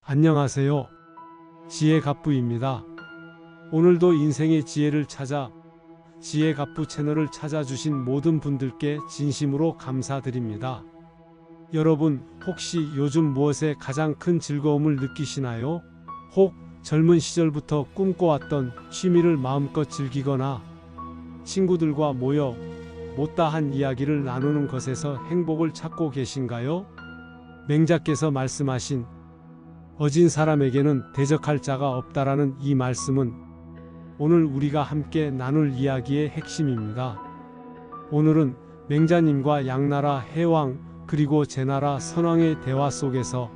안녕하세요. 지혜갑부입니다. 오늘도 인생의 지혜를 찾아 지혜갑부 채널을 찾아주신 모든 분들께 진심으로 감사드립니다. 여러분, 혹시 요즘 무엇에 가장 큰 즐거움을 느끼시나요? 혹 젊은 시절부터 꿈꿔왔던 취미를 마음껏 즐기거나 친구들과 모여 못다한 이야기를 나누는 것에서 행복을 찾고 계신가요? 맹자께서 말씀하신 어진 사람에게는 대적할 자가 없다라는 이 말씀은 오늘 우리가 함께 나눌 이야기의 핵심입니다. 오늘은 맹자님과 양나라 해왕 그리고 제나라 선왕의 대화 속에서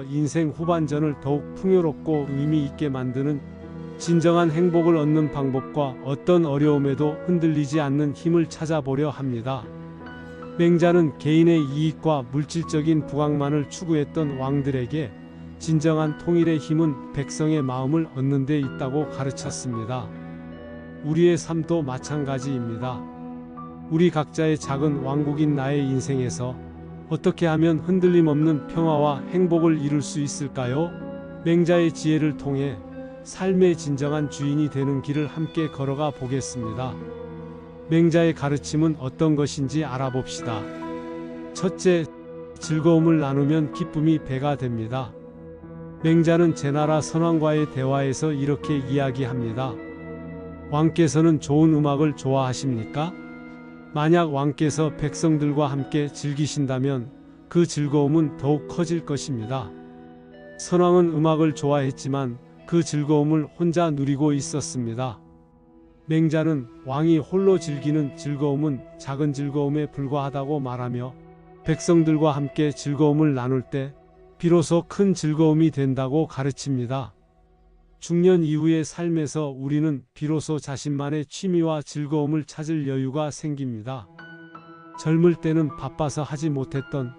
인생 후반전을 더욱 풍요롭고 의미 있게 만드는 진정한 행복을 얻는 방법과 어떤 어려움에도 흔들리지 않는 힘을 찾아보려 합니다. 맹자는 개인의 이익과 물질적인 부강만을 추구했던 왕들에게 진정한 통일의 힘은 백성의 마음을 얻는 데 있다고 가르쳤습니다. 우리의 삶도 마찬가지입니다. 우리 각자의 작은 왕국인 나의 인생에서 어떻게 하면 흔들림 없는 평화와 행복을 이룰 수 있을까요? 맹자의 지혜를 통해 삶의 진정한 주인이 되는 길을 함께 걸어가 보겠습니다. 맹자의 가르침은 어떤 것인지 알아봅시다. 첫째, 즐거움을 나누면 기쁨이 배가 됩니다. 맹자는 제나라 선왕과의 대화에서 이렇게 이야기합니다. 왕께서는 좋은 음악을 좋아하십니까? 만약 왕께서 백성들과 함께 즐기신다면 그 즐거움은 더욱 커질 것입니다. 선왕은 음악을 좋아했지만 그 즐거움을 혼자 누리고 있었습니다. 맹자는 왕이 홀로 즐기는 즐거움은 작은 즐거움에 불과하다고 말하며 백성들과 함께 즐거움을 나눌 때 비로소 큰 즐거움이 된다고 가르칩니다. 중년 이후의 삶에서 우리는 비로소 자신만의 취미와 즐거움을 찾을 여유가 생깁니다. 젊을 때는 바빠서 하지 못했던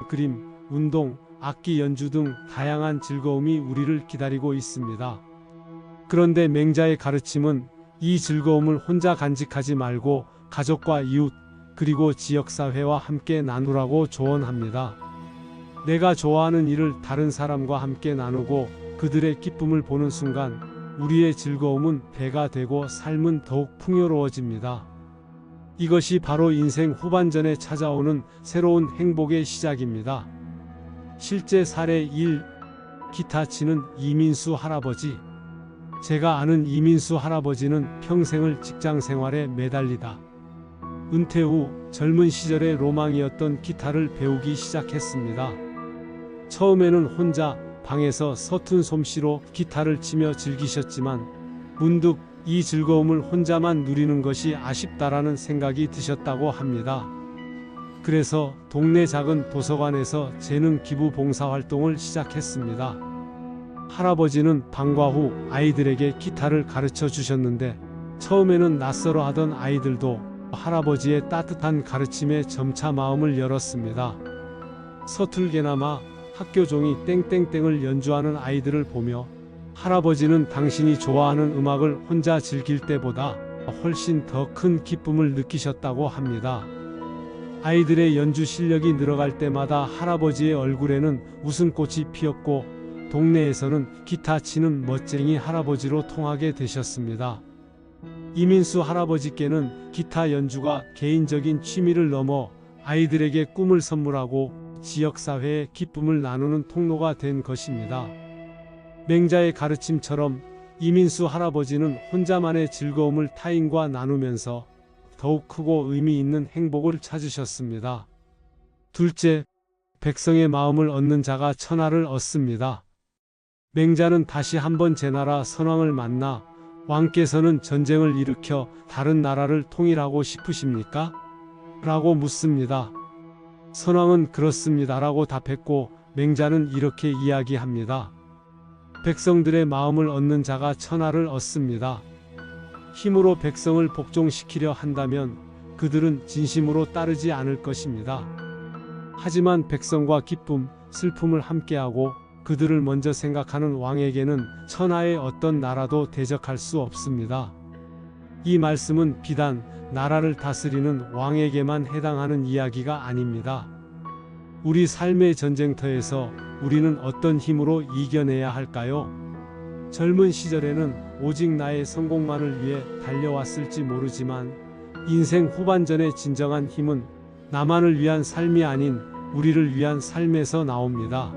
그림, 운동, 악기 연주 등 다양한 즐거움이 우리를 기다리고 있습니다. 그런데 맹자의 가르침은 이 즐거움을 혼자 간직하지 말고 가족과 이웃, 그리고 지역사회와 함께 나누라고 조언합니다. 내가 좋아하는 일을 다른 사람과 함께 나누고 그들의 기쁨을 보는 순간 우리의 즐거움은 배가 되고 삶은 더욱 풍요로워집니다. 이것이 바로 인생 후반전에 찾아오는 새로운 행복의 시작입니다. 실제 사례 1. 기타 치는 이민수 할아버지. 제가 아는 이민수 할아버지는 평생을 직장 생활에 매달리다 은퇴 후 젊은 시절의 로망이었던 기타를 배우기 시작했습니다. 처음에는 혼자 방에서 서툰 솜씨로 기타를 치며 즐기셨지만 문득 이 즐거움을 혼자만 누리는 것이 아쉽다라는 생각이 드셨다고 합니다. 그래서 동네 작은 도서관에서 재능 기부 봉사 활동을 시작했습니다. 할아버지는 방과 후 아이들에게 기타를 가르쳐 주셨는데 처음에는 낯설어 하던 아이들도 할아버지의 따뜻한 가르침에 점차 마음을 열었습니다. 서툴게나마 학교 종이 땡땡땡을 연주하는 아이들을 보며 할아버지는 당신이 좋아하는 음악을 혼자 즐길 때보다 훨씬 더 큰 기쁨을 느끼셨다고 합니다. 아이들의 연주 실력이 늘어갈 때마다 할아버지의 얼굴에는 웃음꽃이 피었고 동네에서는 기타 치는 멋쟁이 할아버지로 통하게 되셨습니다. 이민수 할아버지께는 기타 연주가 개인적인 취미를 넘어 아이들에게 꿈을 선물하고 지역사회의 기쁨을 나누는 통로가 된 것입니다. 맹자의 가르침처럼 이민수 할아버지는 혼자만의 즐거움을 타인과 나누면서 더욱 크고 의미 있는 행복을 찾으셨습니다. 둘째, 백성의 마음을 얻는 자가 천하를 얻습니다. 맹자는 다시 한번 제나라 선왕을 만나 왕께서는 전쟁을 일으켜 다른 나라를 통일하고 싶으십니까? 라고 묻습니다. 선왕은 그렇습니다라고 답했고 맹자는 이렇게 이야기합니다. 백성들의 마음을 얻는 자가 천하를 얻습니다. 힘으로 백성을 복종시키려 한다면 그들은 진심으로 따르지 않을 것입니다. 하지만 백성과 기쁨, 슬픔을 함께하고 그들을 먼저 생각하는 왕에게는 천하의 어떤 나라도 대적할 수 없습니다. 이 말씀은 비단 나라를 다스리는 왕에게만 해당하는 이야기가 아닙니다. 우리 삶의 전쟁터에서 우리는 어떤 힘으로 이겨내야 할까요? 젊은 시절에는 오직 나의 성공만을 위해 달려왔을지 모르지만 인생 후반전의 진정한 힘은 나만을 위한 삶이 아닌 우리를 위한 삶에서 나옵니다.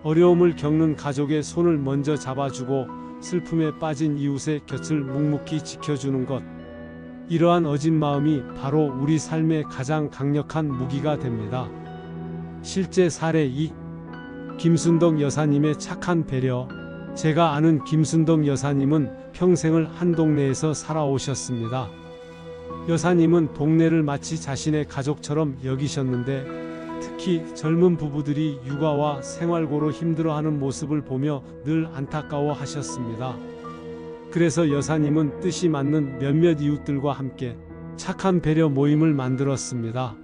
어려움을 겪는 가족의 손을 먼저 잡아주고 슬픔에 빠진 이웃의 곁을 묵묵히 지켜주는 것. 이러한 어진 마음이 바로 우리 삶의 가장 강력한 무기가 됩니다. 실제 사례 2. 김순덕 여사님의 착한 배려. 제가 아는 김순덕 여사님은 평생을 한 동네에서 살아오셨습니다. 여사님은 동네를 마치 자신의 가족처럼 여기셨는데 특히 젊은 부부들이 육아와 생활고로 힘들어하는 모습을 보며 늘 안타까워하셨습니다. 그래서 여사님은 뜻이 맞는 몇몇 이웃들과 함께 착한 배려 모임을 만들었습니다.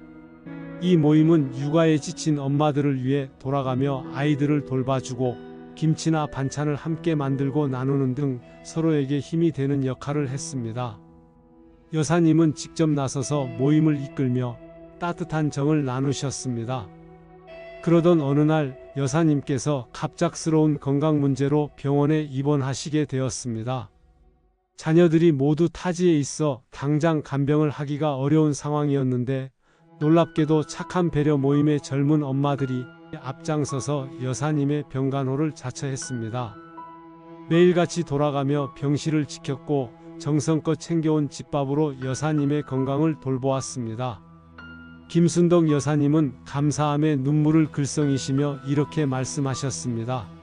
이 모임은 육아에 지친 엄마들을 위해 돌아가며 아이들을 돌봐주고 김치나 반찬을 함께 만들고 나누는 등 서로에게 힘이 되는 역할을 했습니다. 여사님은 직접 나서서 모임을 이끌며 따뜻한 정을 나누셨습니다. 그러던 어느 날 여사님께서 갑작스러운 건강 문제로 병원에 입원하시게 되었습니다. 자녀들이 모두 타지에 있어 당장 간병을 하기가 어려운 상황이었는데 놀랍게도 착한 배려 모임의 젊은 엄마들이 앞장서서 여사님의 병간호를 자처했습니다. 매일같이 돌아가며 병실을 지켰고 정성껏 챙겨온 집밥으로 여사님의 건강을 돌보았습니다. 김순덕 여사님은 감사함에 눈물을 글썽이시며 이렇게 말씀하셨습니다.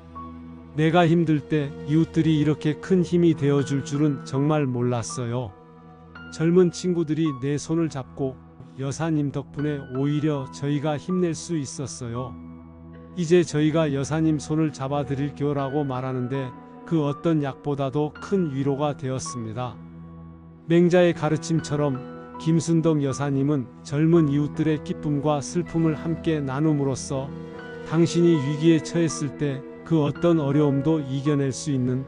내가 힘들 때 이웃들이 이렇게 큰 힘이 되어줄 줄은 정말 몰랐어요. 젊은 친구들이 내 손을 잡고 여사님 덕분에 오히려 저희가 힘낼 수 있었어요. 이제 저희가 여사님 손을 잡아드릴게요 라고 말하는데 그 어떤 약보다도 큰 위로가 되었습니다. 맹자의 가르침처럼 김순덕 여사님은 젊은 이웃들의 기쁨과 슬픔을 함께 나눔으로써 당신이 위기에 처했을 때 그 어떤 어려움도 이겨낼 수 있는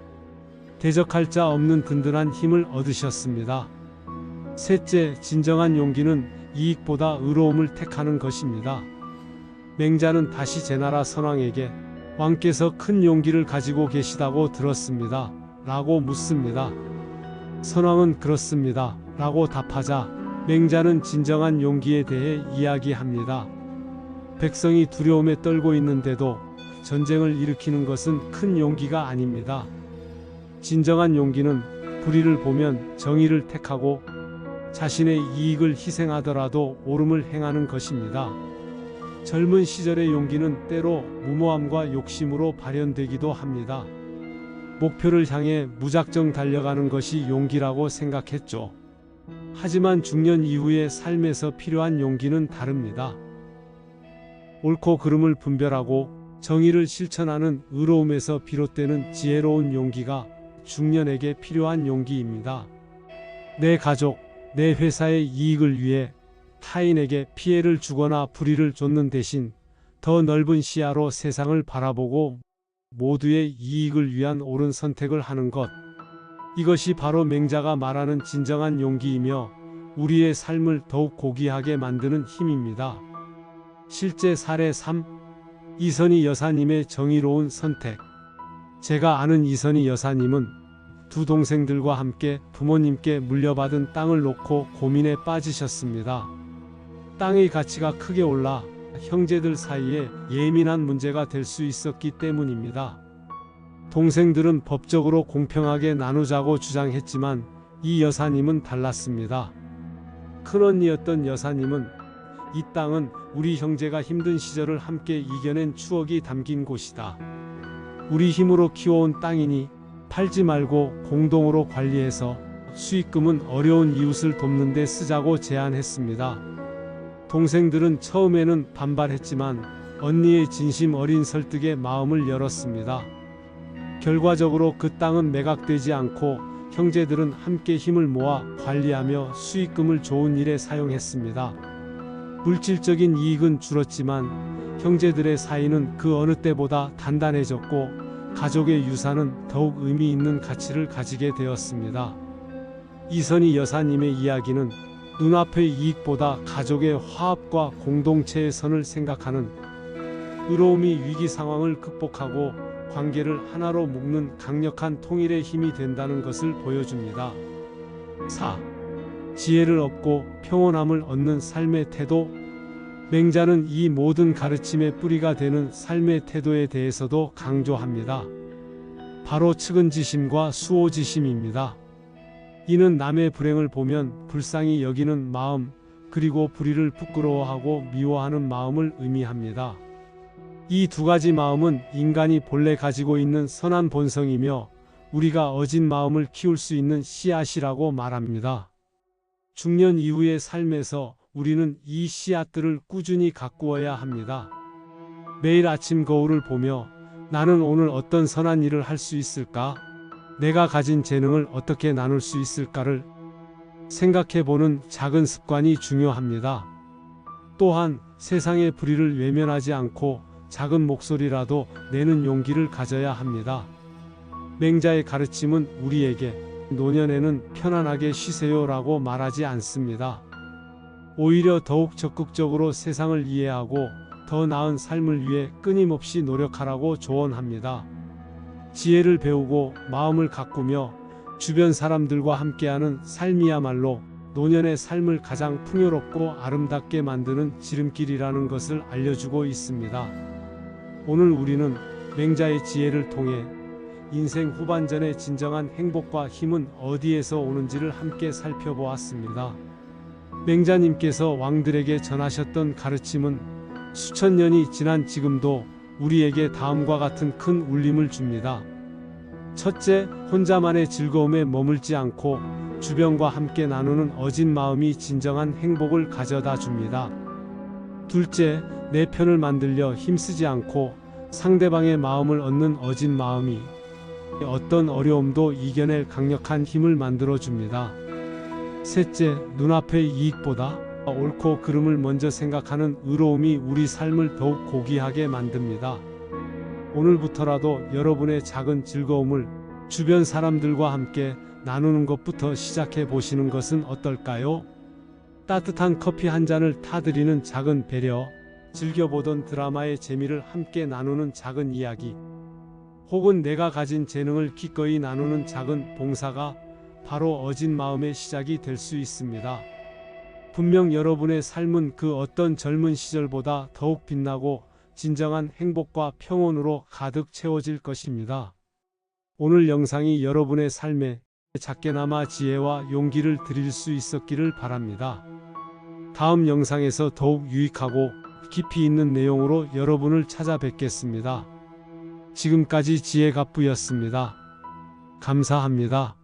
대적할 자 없는 든든한 힘을 얻으셨습니다. 셋째, 진정한 용기는 이익보다 의로움을 택하는 것입니다. 맹자는 다시 제나라 선왕에게 왕께서 큰 용기를 가지고 계시다고 들었습니다. 라고 묻습니다. 선왕은 그렇습니다. 라고 답하자 맹자는 진정한 용기에 대해 이야기합니다. 백성이 두려움에 떨고 있는데도 전쟁을 일으키는 것은 큰 용기가 아닙니다. 진정한 용기는 불의를 보면 정의를 택하고 자신의 이익을 희생하더라도 옳음을 행하는 것입니다. 젊은 시절의 용기는 때로 무모함과 욕심으로 발현되기도 합니다. 목표를 향해 무작정 달려가는 것이 용기라고 생각했죠. 하지만 중년 이후의 삶에서 필요한 용기는 다릅니다. 옳고 그름을 분별하고 정의를 실천하는 의로움에서 비롯되는 지혜로운 용기가 중년에게 필요한 용기입니다. 내 가족, 내 회사의 이익을 위해 타인에게 피해를 주거나 불의를 좇는 대신 더 넓은 시야로 세상을 바라보고 모두의 이익을 위한 옳은 선택을 하는 것. 이것이 바로 맹자가 말하는 진정한 용기이며 우리의 삶을 더욱 고귀하게 만드는 힘입니다. 실제 사례 3. 이선희 여사님의 정의로운 선택. 제가 아는 이선희 여사님은 두 동생들과 함께 부모님께 물려받은 땅을 놓고 고민에 빠지셨습니다. 땅의 가치가 크게 올라 형제들 사이에 예민한 문제가 될 수 있었기 때문입니다. 동생들은 법적으로 공평하게 나누자고 주장했지만 이 여사님은 달랐습니다. 큰언니였던 여사님은 이 땅은 우리 형제가 힘든 시절을 함께 이겨낸 추억이 담긴 곳이다. 우리 힘으로 키워온 땅이니 팔지 말고 공동으로 관리해서 수익금은 어려운 이웃을 돕는 데 쓰자고 제안했습니다. 동생들은 처음에는 반발했지만 언니의 진심 어린 설득에 마음을 열었습니다. 결과적으로 그 땅은 매각되지 않고 형제들은 함께 힘을 모아 관리하며 수익금을 좋은 일에 사용했습니다. 물질적인 이익은 줄었지만 형제들의 사이는 그 어느 때보다 단단해졌고 가족의 유산은 더욱 의미 있는 가치를 가지게 되었습니다. 이선희 여사님의 이야기는 눈앞의 이익보다 가족의 화합과 공동체의 선을 생각하는 의로움이 위기 상황을 극복하고 관계를 하나로 묶는 강력한 통일의 힘이 된다는 것을 보여줍니다. 4. 지혜를 얻고 평온함을 얻는 삶의 태도. 맹자는 이 모든 가르침의 뿌리가 되는 삶의 태도에 대해서도 강조합니다. 바로 측은지심과 수호지심입니다. 이는 남의 불행을 보면 불쌍히 여기는 마음, 그리고 불의를 부끄러워하고 미워하는 마음을 의미합니다. 이 두 가지 마음은 인간이 본래 가지고 있는 선한 본성이며 우리가 어진 마음을 키울 수 있는 씨앗이라고 말합니다. 중년 이후의 삶에서 우리는 이 씨앗들을 꾸준히 가꾸어야 합니다. 매일 아침 거울을 보며 나는 오늘 어떤 선한 일을 할 수 있을까? 내가 가진 재능을 어떻게 나눌 수 있을까를 생각해보는 작은 습관이 중요합니다. 또한 세상의 불의를 외면하지 않고 작은 목소리라도 내는 용기를 가져야 합니다. 맹자의 가르침은 우리에게 노년에는 편안하게 쉬세요라고 말하지 않습니다. 오히려 더욱 적극적으로 세상을 이해하고 더 나은 삶을 위해 끊임없이 노력하라고 조언합니다. 지혜를 배우고 마음을 가꾸며 주변 사람들과 함께하는 삶이야말로 노년의 삶을 가장 풍요롭고 아름답게 만드는 지름길이라는 것을 알려주고 있습니다. 오늘 우리는 맹자의 지혜를 통해 인생 후반전의 진정한 행복과 힘은 어디에서 오는지를 함께 살펴보았습니다. 맹자님께서 왕들에게 전하셨던 가르침은 수천 년이 지난 지금도 우리에게 다음과 같은 큰 울림을 줍니다. 첫째, 혼자만의 즐거움에 머물지 않고 주변과 함께 나누는 어진 마음이 진정한 행복을 가져다 줍니다. 둘째, 내 편을 만들려 힘쓰지 않고 상대방의 마음을 얻는 어진 마음이 어떤 어려움도 이겨낼 강력한 힘을 만들어 줍니다. 셋째, 눈앞의 이익보다 옳고 그름을 먼저 생각하는 의로움이 우리 삶을 더욱 고귀하게 만듭니다. 오늘부터라도 여러분의 작은 즐거움을 주변 사람들과 함께 나누는 것부터 시작해 보시는 것은 어떨까요? 따뜻한 커피 한 잔을 타드리는 작은 배려, 즐겨보던 드라마의 재미를 함께 나누는 작은 이야기, 혹은 내가 가진 재능을 기꺼이 나누는 작은 봉사가 바로 어진 마음의 시작이 될 수 있습니다. 분명 여러분의 삶은 그 어떤 젊은 시절보다 더욱 빛나고 진정한 행복과 평온으로 가득 채워질 것입니다. 오늘 영상이 여러분의 삶에 작게나마 지혜와 용기를 드릴 수 있었기를 바랍니다. 다음 영상에서 더욱 유익하고 깊이 있는 내용으로 여러분을 찾아뵙겠습니다. 지금까지 지혜갑부였습니다. 감사합니다.